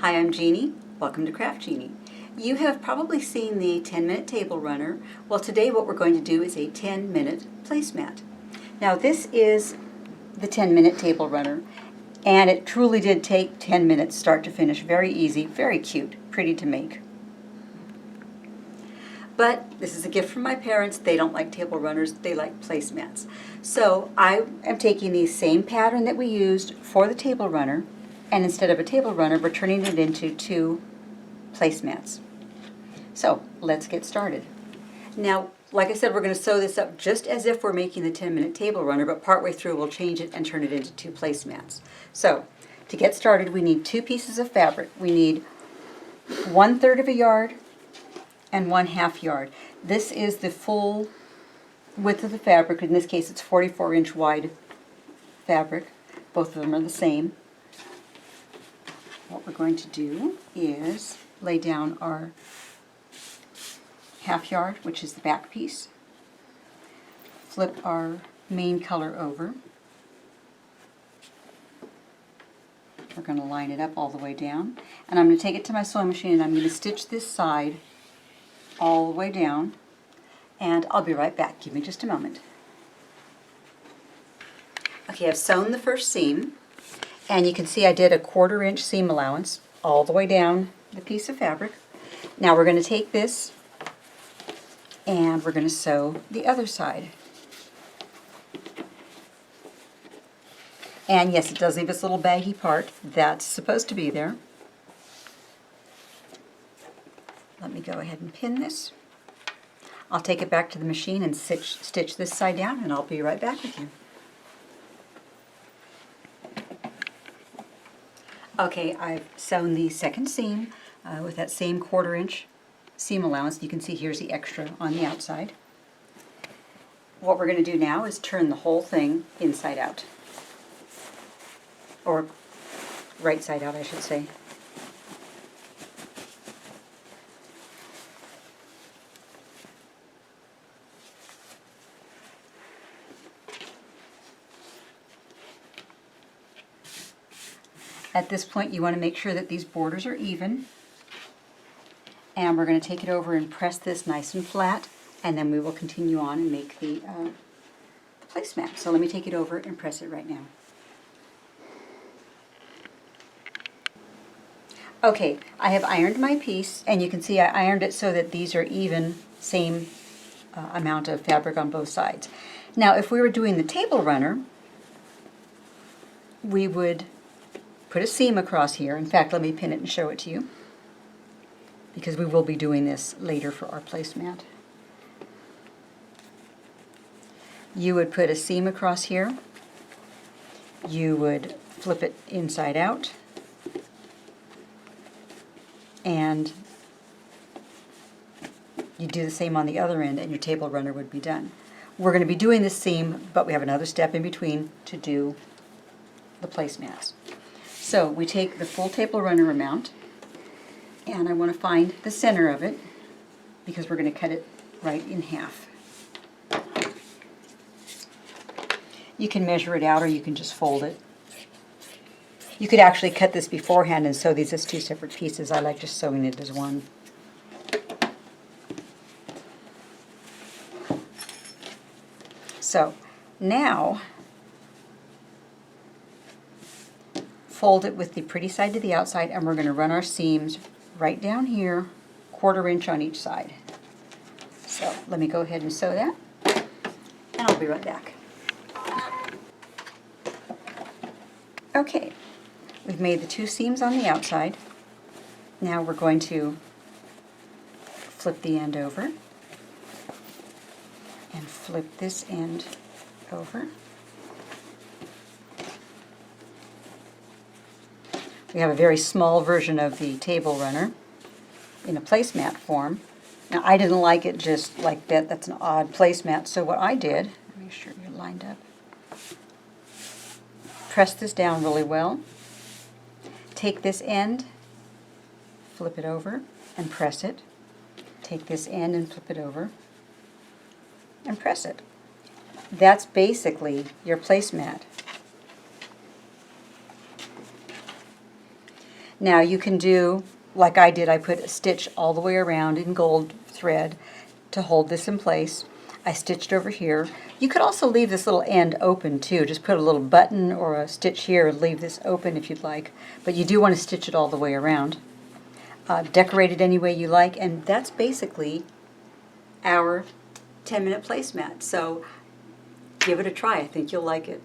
Hi, I'm Jeannie. Welcome to Craft Genie. You have probably seen the 10-minute table runner. Well, today what we're going to do is a 10-minute placemat. Now, this is the 10-minute table runner, and it truly did take 10 minutes start to finish. Very easy, very cute, pretty to make. But this is a gift from my parents. They don't like table runners, they like placemats. So I am taking the same pattern that we used for the table runner, and instead of a table runner, we're turning it into 2 placemats. So let's get started. Now, like I said, we're going to sew this up just as if we're making the 10-minute table runner, but partway through we'll change it and turn it into 2 placemats. So to get started, we need 2 pieces of fabric. We need 1/3 of a yard and 1/2 yard. This is the full width of the fabric. In this case, it's 44-inch wide fabric. Both of them are the same. What we're going to do is lay down our 1/2 yard, which is the back piece. Flip our main color over. We're going to line it up all the way down. And I'm going to take it to my sewing machine and I'm going to stitch this side all the way down. And I'll be right back. Give me just a moment. Okay, I've sewn the first seam. And you can see I did a 1/4 inch seam allowance all the way down the piece of fabric. Now we're going to take this and we're going to sew the other side. And yes, it does leave this little baggy part. That's supposed to be there. Let me go ahead and pin this. I'll take it back to the machine and stitch this side down, and I'll be right back with you. Okay, I've sewn the second seam with that same 1/4 inch seam allowance. You can see here's the extra on the outside. What we're going to do now is turn the whole thing inside out. Or right side out, I should say. At this point, you want to make sure that these borders are even. And we're going to take it over and press this nice and flat, and then we will continue on and make the placemat. So let me take it over and press it right now. Okay, I have ironed my piece, and you can see I ironed it so that these are even, same amount of fabric on both sides. Now, if we were doing the table runner, we would put a seam across here. In fact, let me pin it and show it to you, because we will be doing this later for our placemat. You would put a seam across here. You would flip it inside out, and you do the same on the other end, and your table runner would be done. We're going to be doing this seam, but we have another step in between to do the placemats. So we take the full table runner amount, and I want to find the center of it because we're going to cut it right in half. You can measure it out or you can just fold it. You could actually cut this beforehand and sew these as 2 separate pieces. I like just sewing it as one. So now fold it with the pretty side to the outside, and we're going to run our seams right down here, 1/4 inch on each side. So let me go ahead and sew that, and I'll be right back. Okay, we've made the 2 seams on the outside. Now we're going to flip the end over and flip this end over. We have a very small version of the table runner in a placemat form. Now, I didn't like it just like that. That's an odd placemat. So what I did, make sure you're lined up, press this down really well. Take this end, flip it over, and press it. Take this end and flip it over, and press it. That's basically your placemat. Now you can do, like I did, I put a stitch all the way around in gold thread to hold this in place. I stitched over here. You could also leave this little end open too. Just put a little button or a stitch here and leave this open if you'd like. But you do want to stitch it all the way around. Decorate it any way you like, and that's basically our 10-minute placemat. So give it a try. I think you'll like it.